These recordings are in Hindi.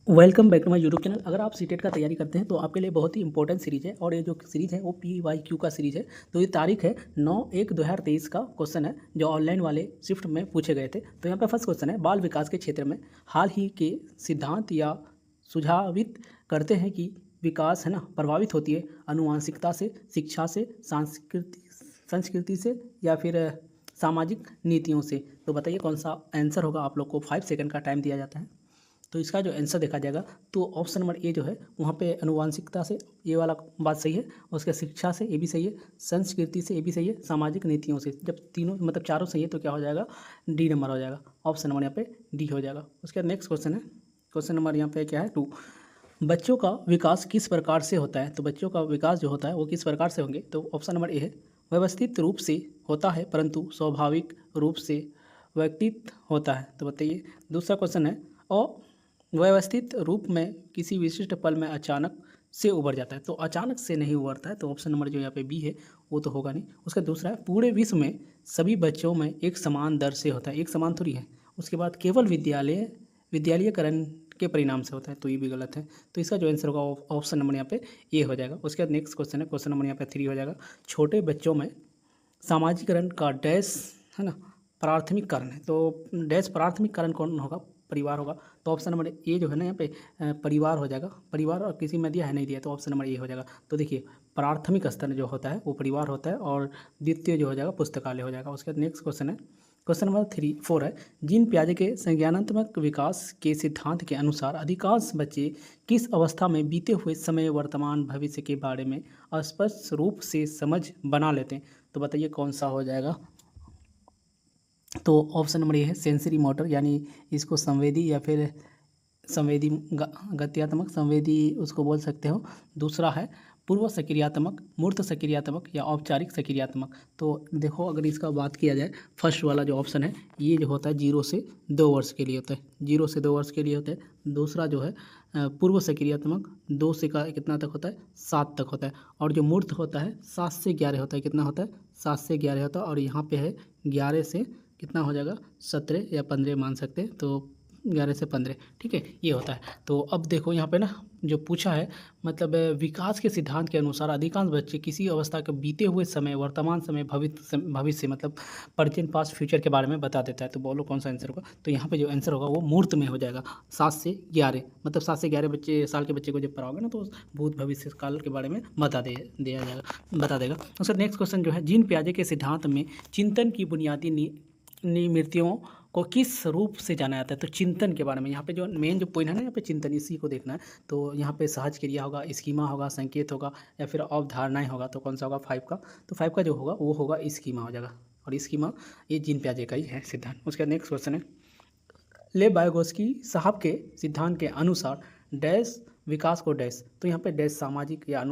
Welcome back to my YouTube channel. अगर आप सीटेट का तैयारी करते हैं तो आपके लिए बहुत ही इंपॉर्टेंट सीरीज है और ये जो सीरीज है वो PYQ का सीरीज है। तो ये तारीख है 9/1/2023 का क्वेश्चन है जो ऑनलाइन वाले शिफ्ट में पूछे गए थे। तो यहाँ पे फर्स्ट क्वेश्चन है, बाल विकास के क्षेत्र में हाल ही के सिद्धांत या सुझावित करते हैं कि विकास है ना प्रभावित होती है आनुवंशिकता से, शिक्षा से, संस्कृति से या फिर सामाजिक नीतियों से। तो बताइए कौन सा आंसर होगा। आप लोग को 5 सेकंड का टाइम दिया जाता है। तो इसका जो आंसर देखा जाएगा तो ऑप्शन नंबर ए जो है वहाँ पे आनुवांशिकता से, ये वाला बात सही है। उसके शिक्षा से, ये भी सही है। संस्कृति से, ये भी सही है। सामाजिक नीतियों से, जब तीनों मतलब चारों सही है तो क्या हो जाएगा, डी नंबर हो जाएगा। ऑप्शन नंबर यहाँ पे डी हो जाएगा। उसके बाद नेक्स्ट क्वेश्चन है, क्वेश्चन नंबर यहाँ पे क्या है 2। बच्चों का विकास किस प्रकार से होता है। तो बच्चों का विकास जो होता है वो किस प्रकार से होंगे। तो ऑप्शन नंबर ए है, व्यवस्थित रूप से होता है परंतु स्वाभाविक रूप से व्यक्तित होता है। तो बताइए। दूसरा क्वेश्चन है, व्यवस्थित रूप में किसी विशिष्ट पल में अचानक से उभर जाता है। तो अचानक से नहीं उभरता है। तो ऑप्शन नंबर जो यहाँ पे बी है वो तो होगा नहीं। उसका दूसरा है, पूरे विश्व में सभी बच्चों में एक समान दर से होता है। एक समान थोड़ी है। उसके बाद केवल विद्यालयकरण के परिणाम से होता है। तो ये भी गलत है। तो इसका जो आंसर होगा ऑप्शन नंबर यहाँ पे ए हो जाएगा। उसके बाद नेक्स्ट क्वेश्चन है, क्वेश्चन नंबर यहाँ पे 3 हो जाएगा। छोटे बच्चों में सामाजिकरण का डैश है ना प्राथमिक कारण है। तो डैश प्राथमिक कारण कौन होगा, परिवार होगा। तो ऑप्शन नंबर ए जो है ना यहाँ पे परिवार हो जाएगा। परिवार और किसी में दिया है नहीं दिया, तो ऑप्शन नंबर ए हो जाएगा। तो देखिए प्राथमिक स्तर जो होता है वो परिवार होता है और द्वितीय जो हो जाएगा पुस्तकालय हो जाएगा। उसके बाद नेक्स्ट क्वेश्चन है, क्वेश्चन नंबर 4 है, जीन पियाजे के संज्ञानात्मक विकास के सिद्धांत के अनुसार अधिकांश बच्चे किस अवस्था में बीते हुए समय, वर्तमान, भविष्य के बारे में स्पष्ट रूप से समझ बना लेते हैं। तो बताइए कौन सा हो जाएगा। तो ऑप्शन नंबर ए है सेंसरी मोटर, यानी इसको संवेदी या फिर संवेदी गत्यात्मक संवेदी उसको बोल सकते हो। दूसरा है पूर्व सक्रियात्मक, मूर्त सक्रियात्मक या औपचारिक सक्रियात्मक। तो देखो अगर इसका बात किया जाए, फर्स्ट वाला जो ऑप्शन है ये जो होता है 0 से 2 वर्ष के लिए होता है। 0 से 2 वर्ष के लिए होता है। दूसरा जो है पूर्व सक्रियात्मक 2 से का कितना तक होता है, 7 तक होता है। और जो मूर्त होता है 7 से 11 होता है। कितना होता है, 7 से 11 होता है। और यहाँ पे है 11 से कितना हो जाएगा, 17 या 15 मान सकते हैं। तो 11 से 15, ठीक है, ये होता है। तो अब देखो यहाँ पे ना जो पूछा है, मतलब विकास के सिद्धांत के अनुसार अधिकांश बच्चे किसी अवस्था के बीते हुए समय, वर्तमान समय, भविष्य मतलब प्रेजेंट, पास्ट, फ्यूचर के बारे में बता देता है। तो बोलो कौन सा आंसर होगा। तो यहाँ पे जो आंसर होगा वो मूर्त में हो जाएगा। 7 से 11 मतलब 7 से 11 साल के बच्चे को जब पढ़ाओगे ना तो भूत भविष्य काल के बारे में दिया जाएगा, बता देगा। उसका नेक्स्ट क्वेश्चन जो है, जीन पियाजे के सिद्धांत में चिंतन की बुनियादी निवृत्तियों को किस रूप से जाना जाता है। तो चिंतन के बारे में यहाँ पे जो मेन जो पॉइंट है ना, यहाँ पे चिंतन, इसी को देखना है। तो यहाँ पे सहज क्रिया होगा, स्कीमा होगा, संकेत होगा या फिर अवधारणाएं होगा। तो कौन सा होगा 5 का। तो 5 का जो होगा वो होगा स्कीमा हो जाएगा। और स्कीमा ये जीन पियाजे का ही है सिद्धांत। उसका नेक्स्ट क्वेश्चन है, ले बायोगोस्की साहब के सिद्धांत के अनुसार डैश विकास को डैश। तो यहाँ पे डैश सामाजिक या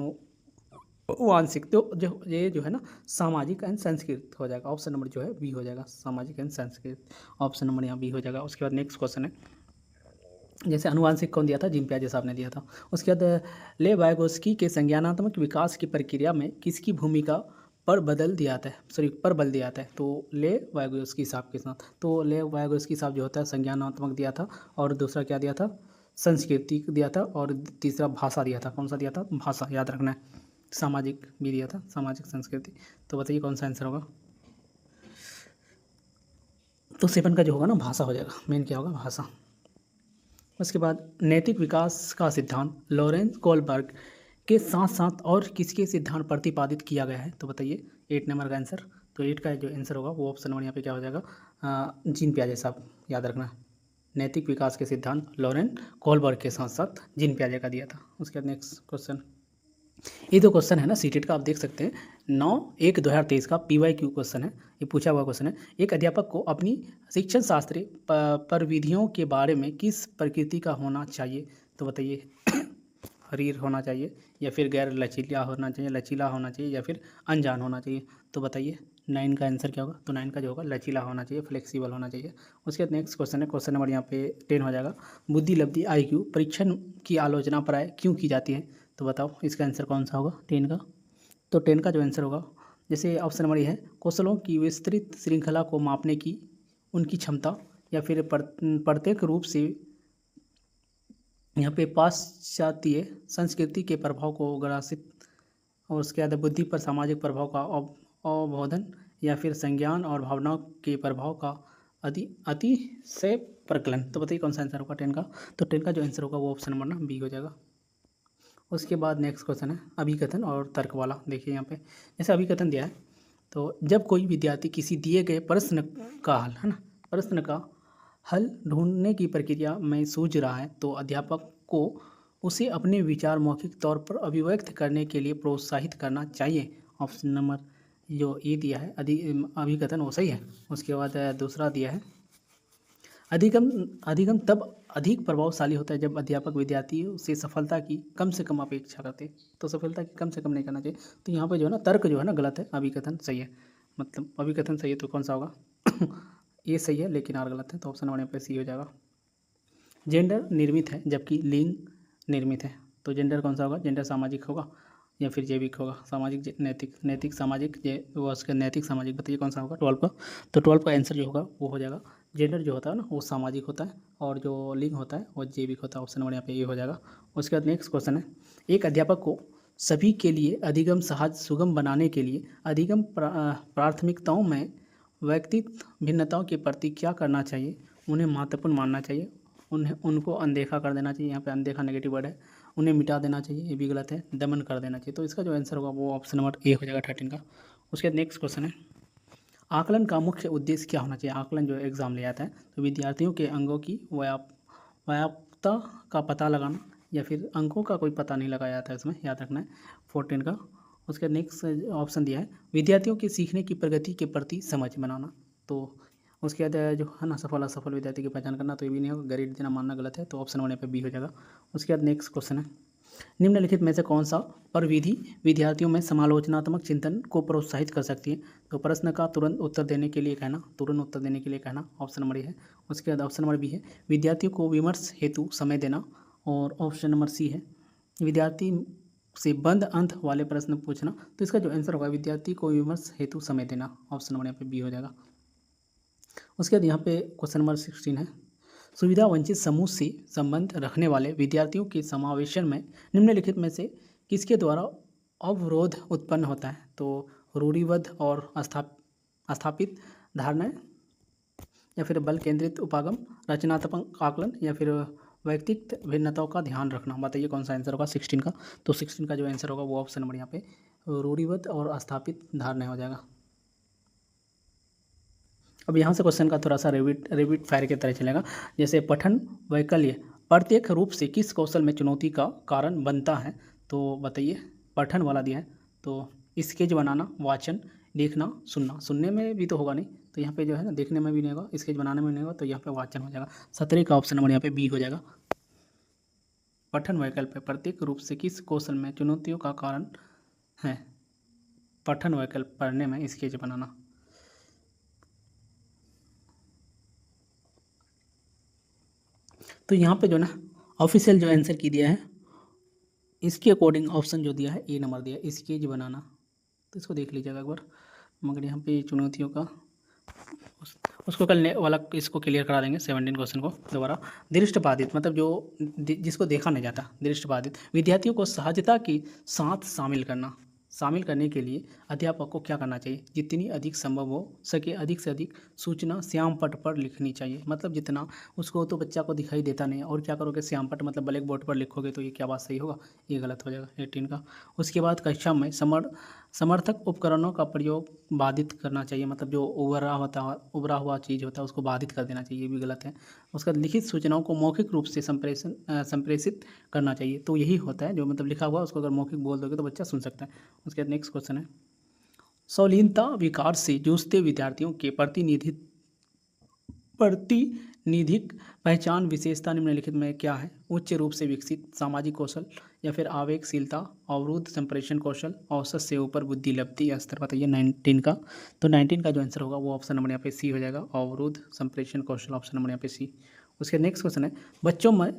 वांशिक, तो जो ये जो है ना सामाजिक एंड संस्कृत हो जाएगा। ऑप्शन नंबर जो है बी हो जाएगा, सामाजिक एंड संस्कृत। ऑप्शन नंबर यहाँ बी हो जाएगा। उसके बाद नेक्स्ट क्वेश्चन है, जैसे अनुवांशिक कौन दिया था, जीन पियाजे साहब ने दिया था। उसके बाद ले वायगोस्की के संज्ञानात्मक विकास की प्रक्रिया में किसकी भूमिका पर बल दिया जाता है। तो ले वायगोस्की साहब के साथ, तो ले वायगोस्की साहब जो होता है संज्ञानात्मक दिया था, और दूसरा क्या दिया था, संस्कृति दिया था, और तीसरा भाषा दिया था। कौन सा दिया था, भाषा, याद रखना है। सामाजिक भी दिया था, सामाजिक संस्कृति। तो बताइए कौन सा आंसर होगा। तो 7 का जो होगा ना भाषा हो जाएगा, मेन क्या होगा, भाषा। उसके बाद नैतिक विकास का सिद्धांत लॉरेंस कोलबर्ग के साथ साथ और किसके सिद्धांत प्रतिपादित किया गया है। तो बताइए 8 नंबर का आंसर। तो 8 का जो आंसर होगा वो ऑप्शन नंबर यहाँ पे क्या हो जाएगा, जीन पियाजे साहब, याद रखना। नैतिक विकास के सिद्धांत लॉरेंस कोलबर्ग के साथ साथ जीन पियाजे का दिया था। उसके बाद नेक्स्ट क्वेश्चन, ये तो क्वेश्चन है ना सीटेट का, आप देख सकते हैं 9/1/2023 का PYQ क्वेश्चन है। ये पूछा हुआ क्वेश्चन है, एक अध्यापक को अपनी शिक्षण शास्त्री परिविधियों के बारे में किस प्रकृति का होना चाहिए। तो बताइए हरीर होना चाहिए या फिर गैर लचीला होना चाहिए, लचीला होना चाहिए या फिर अनजान होना चाहिए। तो बताइए 9 का आंसर क्या होगा। तो 9 का जो होगा लचीला होना चाहिए, फ्लेक्सिबल होना चाहिए। उसके बाद नेक्स्ट क्वेश्चन है, क्वेश्चन नंबर यहाँ पे 10 हो जाएगा, बुद्धि लब्धि IQ परीक्षण की आलोचना प्राय क्यों की जाती है। तो बताओ इसका आंसर कौन सा होगा 10 का। तो 10 का जो आंसर होगा, जैसे ऑप्शन नंबर ये है, कौशलों की विस्तृत श्रृंखला को मापने की उनकी क्षमता, या फिर प्रत्येक रूप से यहाँ पे पाश्चात्य संस्कृति के प्रभाव को ग्रासित और उसके बाद बुद्धि पर सामाजिक प्रभाव का अवबोधन या फिर संज्ञान और भावनाओं के प्रभाव का अतिशय प्रकलन। तो बताइए कौन सा आंसर होगा 10 का। तो 10 का जो आंसर होगा वो ऑप्शन नंबर ना बी हो जाएगा। उसके बाद नेक्स्ट क्वेश्चन है अभिकथन और तर्क वाला। देखिए यहाँ पे जैसे अभिकथन दिया है, तो जब कोई विद्यार्थी किसी दिए गए प्रश्न का हल है ना, प्रश्न का हल ढूंढने की प्रक्रिया में सूझ रहा है तो अध्यापक को उसे अपने विचार मौखिक तौर पर अभिव्यक्त करने के लिए प्रोत्साहित करना चाहिए। ऑप्शन नंबर जो ए दिया है अभिकथन वो सही है। उसके बाद दूसरा दिया है अधिगम तब अधिक प्रभावशाली होता है जब अध्यापक विद्यार्थियों से सफलता की कम से कम अपेक्षा करते हैं। तो सफलता की कम से कम नहीं करना चाहिए। तो यहाँ पे जो है ना तर्क जो है ना गलत है, अभिकथन सही है। मतलब अभिकथन सही है तो कौन सा होगा ये सही है लेकिन आर गलत है, तो ऑप्शन नंबर यहाँ पे सी हो जाएगा। जेंडर निर्मित है जबकि लिंग निर्मित है। तो जेंडर कौन सा होगा, जेंडर सामाजिक होगा या फिर जैविक होगा, सामाजिक नैतिक सामाजिक वो उसका नैतिक सामाजिक बताइए कौन सा होगा 12 का। तो 12 का आंसर जो होगा वो हो जाएगा जेंडर जो होता है ना वो सामाजिक होता है और जो लिंग होता है वो जैविक होता है। ऑप्शन नंबर यहाँ पे ये हो जाएगा। उसके बाद नेक्स्ट क्वेश्चन है एक अध्यापक को सभी के लिए अधिगम सहज सुगम बनाने के लिए अधिगम प्राथमिकताओं में व्यक्तित्व भिन्नताओं के प्रति क्या करना चाहिए, उन्हें महत्वपूर्ण मानना चाहिए, उनको अनदेखा कर देना चाहिए। यहाँ पे अनदेखा नेगेटिव वर्ड है, उन्हें मिटा देना चाहिए, ये भी गलत है, दमन कर देना चाहिए। तो इसका जो आंसर होगा वो ऑप्शन नंबर ए हो जाएगा 13 का। उसके बाद नेक्स्ट क्वेश्चन है आकलन का मुख्य उद्देश्य क्या होना चाहिए। आकलन जो एग्जाम ले आता है तो विद्यार्थियों के अंगों की व्यापकता का पता लगाना या फिर अंकों का कोई पता नहीं लगाया जाता है इसमें, याद रखना है 14 का। उसके नेक्स्ट ऑप्शन दिया है विद्यार्थियों की सीखने की प्रगति के प्रति समझ बनाना। तो उसके बाद जो है ना सफल असफल विद्यार्थी की पहचान करना, तो ये भी नहीं होगा, ग्रेड देना मानना गलत है, तो ऑप्शन नंबर पे बी हो जाएगा। उसके बाद नेक्स्ट क्वेश्चन है निम्नलिखित में से कौन सा प्रविधि विद्यार्थियों में समालोचनात्मक चिंतन को प्रोत्साहित कर सकती है। तो प्रश्न का तुरंत उत्तर देने के लिए कहना, ऑप्शन नंबर ए है। उसके बाद ऑप्शन नंबर बी है विद्यार्थियों को विमर्श हेतु समय देना, और ऑप्शन नंबर सी है विद्यार्थी से बंद अंत वाले प्रश्न पूछना। तो इसका जो आंसर होगा विद्यार्थी को विमर्श हेतु समय देना, ऑप्शन नंबर यहाँ पे बी हो जाएगा। उसके बाद यहाँ पे क्वेश्चन नंबर 16 है सुविधा वंचित समूह से संबंध रखने वाले विद्यार्थियों के समावेशन में निम्नलिखित में से किसके द्वारा अवरोध उत्पन्न होता है। तो रूढ़िबद्ध और स्थापित धारणाएं या फिर बल केंद्रित उपागम, रचनात्मक आकलन या फिर व्यक्तित्व भिन्नताओं का ध्यान रखना। बताइए कौन सा आंसर होगा 16 का। तो 16 का जो आंसर होगा वो ऑप्शन नंबर यहाँ पे रूढ़िबद्ध और स्थापित धारणा हो जाएगा। अब यहाँ से क्वेश्चन का थोड़ा सा रेबिट फायर की तरह चलेगा। जैसे पठन वैकल्य प्रत्येक रूप से किस कौशल में चुनौती का कारण बनता है। तो बताइए पठन वाला दिया है तो स्केच बनाना, वाचन, देखना, सुनना। सुनने में भी तो होगा नहीं, तो यहाँ पे जो है ना देखने में भी नहीं होगा, स्केच बनाने में नहीं होगा, तो यहाँ पे वाचन हो जाएगा। 17 का ऑप्शन नंबर यहाँ पे बी हो जाएगा। पठन वैकल्प प्रत्येक रूप से किस कौशल में चुनौतियों का कारण है। पठन वैकल्प पढ़ने में स्केच बनाना। तो यहाँ पे जो ना ऑफिशियल जो आंसर की दिया है इसके अकॉर्डिंग ऑप्शन जो दिया है ए नंबर दिया है स्केच बनाना। तो इसको देख लीजिएगा एक बार। मगर यहाँ पे चुनौतियों का उसको कल वाला इसको क्लियर करा देंगे 17 क्वेश्चन को दोबारा। दृष्टिबाधित मतलब जो जिसको देखा नहीं जाता, दृष्टिबाधित विद्यार्थियों को सहजता के साथ शामिल करने के लिए अध्यापक को क्या करना चाहिए। जितनी अधिक संभव हो सके अधिक से अधिक सूचना श्याम पट पर लिखनी चाहिए। मतलब जितना उसको तो बच्चा को दिखाई देता नहीं है, और क्या करोगे श्याम पट मतलब ब्लैक बोर्ड पर लिखोगे, तो ये क्या बात सही होगा, ये गलत हो जाएगा 18 का। उसके बाद कक्षा में समर्थक उपकरणों का प्रयोग बाधित करना चाहिए। मतलब जो उभरा हुआ चीज़ होता है उसको बाधित कर देना चाहिए, ये भी गलत है। उसका लिखित सूचनाओं को मौखिक रूप से संप्रेषित करना चाहिए। तो यही होता है जो मतलब लिखा हुआ उसको अगर मौखिक बोल दोगे तो बच्चा सुन सकता है। उसके बाद नेक्स्ट क्वेश्चन है संलीनता विकार से जूझते विद्यार्थियों के प्रतिनिधिक पहचान विशेषता निम्नलिखित में क्या है। उच्च रूप से विकसित सामाजिक कौशल या फिर आवेगशीलता, अवरुद्ध संप्रेषण कौशल, औसत से ऊपर बुद्धि लब्धि स्तर। बताइए 19 का। तो 19 का जो आंसर होगा वो ऑप्शन नंबर यहाँ पे सी हो जाएगा, अवरुद्ध संप्रेषण कौशल, ऑप्शन नंबर यहाँ पे सी। उसके नेक्स्ट क्वेश्चन है बच्चों में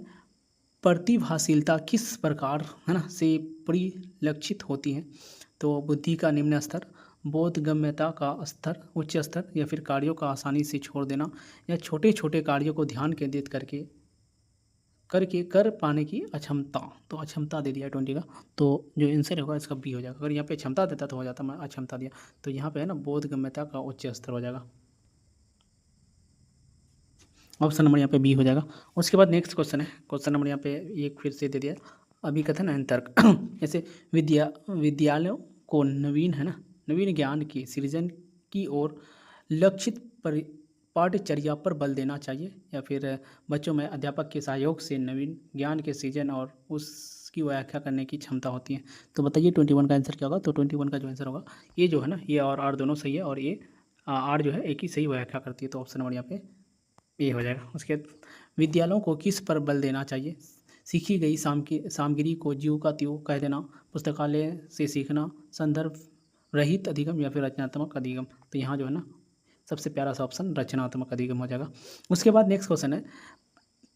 प्रतिभाशीलता किस प्रकार है ना से परिलक्षित होती है। तो बुद्धि का निम्न स्तर, बोधगम्यता का स्तर उच्च स्तर, या फिर कार्यों का आसानी से छोड़ देना, या छोटे छोटे कार्यों को ध्यान केंद्रित करके कर पाने की अक्षमता, तो अक्षमता दे दिया 20 का, तो जो आंसर होगा इसका बी हो जाएगा। अगर यहाँ पे क्षमता देता तो हो जाता, मैं अक्षमता दिया तो यहाँ पे है ना बोधगम्यता का उच्च स्तर हो जाएगा। ऑप्शन नंबर यहाँ पे बी हो जाएगा। उसके बाद नेक्स्ट क्वेश्चन है, क्वेश्चन नंबर यहाँ पे एक फिर से दे दिया, अभिकथन एंड तर्क। जैसे विद्यालयों को नवीन है ना, नवीन ज्ञान के सृजन की ओर लक्षित पाठ्यचर्या पर बल देना चाहिए, या फिर बच्चों में अध्यापक के सहयोग से नवीन ज्ञान के सृजन और उसकी व्याख्या करने की क्षमता होती है। तो बताइए 21 का आंसर क्या होगा। तो 21 का जो आंसर होगा ये जो है ना, ये और आर दोनों सही है, और ये आर जो है एक ही सही व्याख्या करती है, तो ऑप्शन नंबर यहाँ पे ये हो जाएगा। उसके बाद विद्यालयों को किस पर बल देना चाहिए, सीखी गई सामग्री को ज्यों का त्यों कह देना, पुस्तकालय से सीखना, संदर्भ रहित अधिगम, या फिर रचनात्मक अधिगम। तो यहाँ जो है ना सबसे प्यारा सा ऑप्शन रचनात्मक अधिगम हो जाएगा। उसके बाद नेक्स्ट क्वेश्चन है,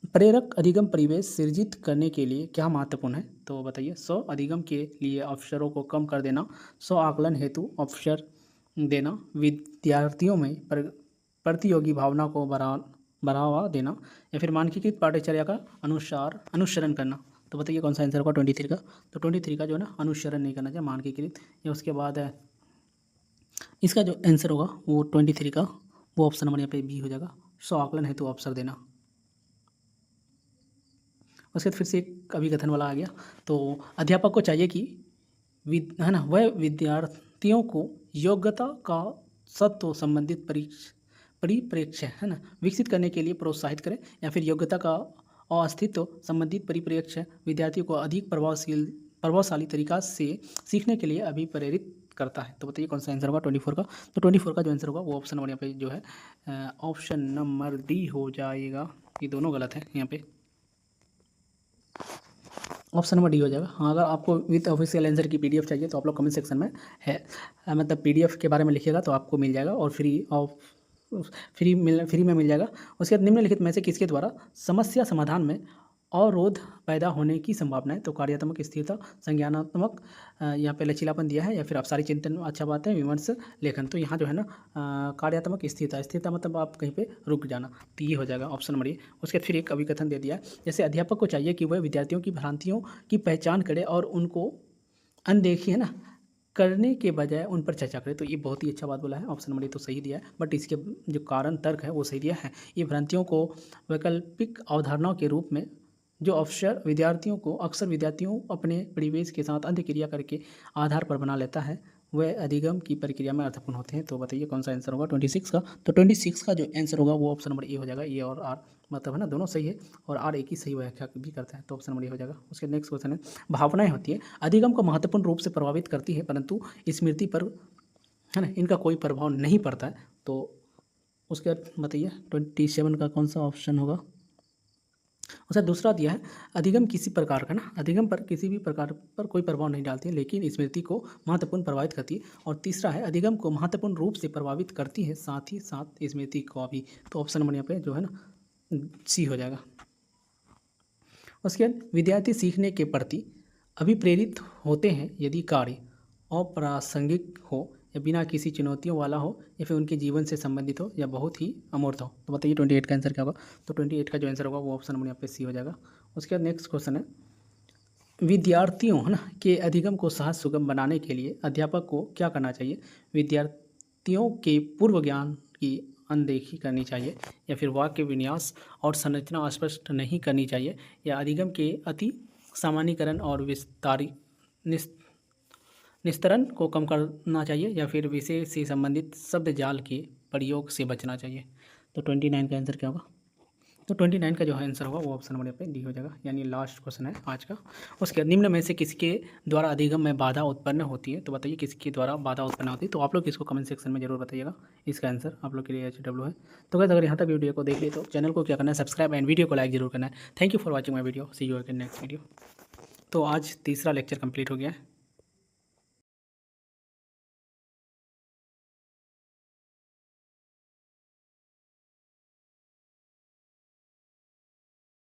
प्रेरक अधिगम परिवेश सृजित करने के लिए क्या महत्वपूर्ण है। तो बताइए 100 अधिगम के लिए अवसरों को कम कर देना, 100 आकलन हेतु अवसर देना, विद्यार्थियों में प्रतियोगी भावना को बढ़ावा देना, या फिर मानकीकृत पाठ्यचर्या का अनुसरण करना। तो बताइए कौन सा आंसर होगा 23 का। तो 23 का जो है ना अनुसरण नहीं करना चाहिए, मानकीकृत। या उसके बाद इसका जो आंसर होगा वो 23 का, वो ऑप्शन नंबर यहाँ पे बी हो जाएगा, 100 आकलन हेतु अवसर देना। उसके बाद फिर से एक अभिकथन वाला आ गया, तो अध्यापक को चाहिए कि है ना वह विद्यार्थियों को योग्यता का सत्व संबंधित परिप्रेक्ष्य है ना विकसित करने के लिए प्रोत्साहित करें, या फिर योग्यता का अस्तित्व संबंधित परिप्रेक्ष्य विद्यार्थियों को अधिक प्रभावशाली तरीका से सीखने के लिए अभिप्रेरित करता है। तो बताइए कौन सा आंसर होगा 24 का। तो 24 का जो आंसर होगा वो ऑप्शन नंबर यहाँ पे जो है ऑप्शन नंबर डी हो जाएगा। ये दोनों गलत है यहाँ पे, ऑप्शन नंबर डी हो जाएगा। हाँ, अगर आपको विद ऑफिशियल आंसर की पीडीएफ चाहिए तो आप लोग कमेंट सेक्शन में है मतलब पीडीएफ के बारे में लिखिएगा तो आपको मिल जाएगा, और फ्री में मिल जाएगा। उसके बाद निम्नलिखित में से किसके द्वारा समस्या समाधान में अवरोध पैदा होने की संभावना है। तो कार्यात्मक स्थिरता, संज्ञानात्मक यहाँ पे लचीलापन दिया है, या फिर अपसारी चिंतन, अच्छा बात है, विमर्श लेखन। तो यहाँ जो है ना कार्यात्मक स्थिरता मतलब आप कहीं पे रुक जाना, तो ये हो जाएगा ऑप्शन नंबर ए। उसके बाद फिर एक अभिकथन दे दिया है, जैसे अध्यापक को चाहिए कि वह विद्यार्थियों की भ्रांतियों की पहचान करे और उनको अनदेखी है ना करने के बजाय उन पर चर्चा करें। तो ये बहुत ही अच्छा बात बोला है, ऑप्शन नंबर ए तो सही दिया है, बट इसके जो कारण तर्क है वो सही दिया है। ये भ्रांतियों को वैकल्पिक अवधारणाओं के रूप में जो अक्सर विद्यार्थियों अपने परिवेश के साथ अंतःक्रिया करके आधार पर बना लेता है, वह अधिगम की प्रक्रिया में अर्थपूर्ण होते हैं। तो बताइए कौन सा आंसर होगा 26 का। तो 26 का जो आंसर होगा वो ऑप्शन नंबर ए हो जाएगा। ए और आर मतलब है ना दोनों सही है, और आर एक ही सही व्याख्या भी करता है, तो ऑप्शन नंबर ए हो जाएगा। उसके नेक्स्ट क्वेश्चन है, भावनाएं होती है अधिगम को महत्वपूर्ण रूप से प्रभावित करती है, परंतु स्मृति पर है ना इनका कोई प्रभाव नहीं पड़ता है। तो उसके बाद बताइए 27 का कौन सा ऑप्शन होगा। उसका दूसरा दिया है, अधिगम किसी प्रकार का ना अधिगम पर किसी भी प्रकार पर कोई प्रभाव नहीं डालती है, लेकिन स्मृति को महत्वपूर्ण प्रभावित करती है। और तीसरा है, अधिगम को महत्वपूर्ण रूप से प्रभावित करती है, साथ ही साथ स्मृति को भी। तो ऑप्शन नंबर यहाँ पे जो है ना सी हो जाएगा। उसके बाद विद्यार्थी सीखने के प्रति अभिप्रेरित होते हैं यदि कार्य अप्रासंगिक हो, या बिना किसी चुनौतियों वाला हो, या फिर उनके जीवन से संबंधित हो, या बहुत ही अमूर्त हो। तो बताइए 28 का आंसर क्या होगा। तो 28 का जो आंसर होगा वो ऑप्शन नंबर यहाँ पे सी हो जाएगा। उसके बाद नेक्स्ट क्वेश्चन है, विद्यार्थियों है ना के अधिगम को सहज सुगम बनाने के लिए अध्यापक को क्या करना चाहिए। विद्यार्थियों के पूर्व ज्ञान की अनदेखी करनी चाहिए, या फिर वाक्य विन्यास और संरचना स्पष्ट नहीं करनी चाहिए, या अधिगम के अति सामान्यीकरण और निस्तरण को कम करना चाहिए, या फिर विषय से संबंधित शब्द जाल के प्रयोग से बचना चाहिए। तो 29 का आंसर क्या होगा। तो 29 का जो आंसर होगा वो ऑप्शन नंबर यहाँ पे डी हो जाएगा, यानी लास्ट क्वेश्चन है आज का। उसके निम्न में से किसके द्वारा अधिगम में बाधा उत्पन्न होती है। तो बताइए किसके द्वारा बाधा उत्पन्न होती है। तो आप लोग इसको कमेंट सेक्शन में जरूर बताइएगा, इसका आंसर आप लोग के लिए HW है। तो अगर यहाँ तक वीडियो को देख लिए तो चैनल को क्या करना है, सब्सक्राइब एंड वीडियो को लाइक जरूर करना है। Thank you for watching my video, see you again next video. तो आज तीसरा लेक्चर कंप्लीट हो गया है।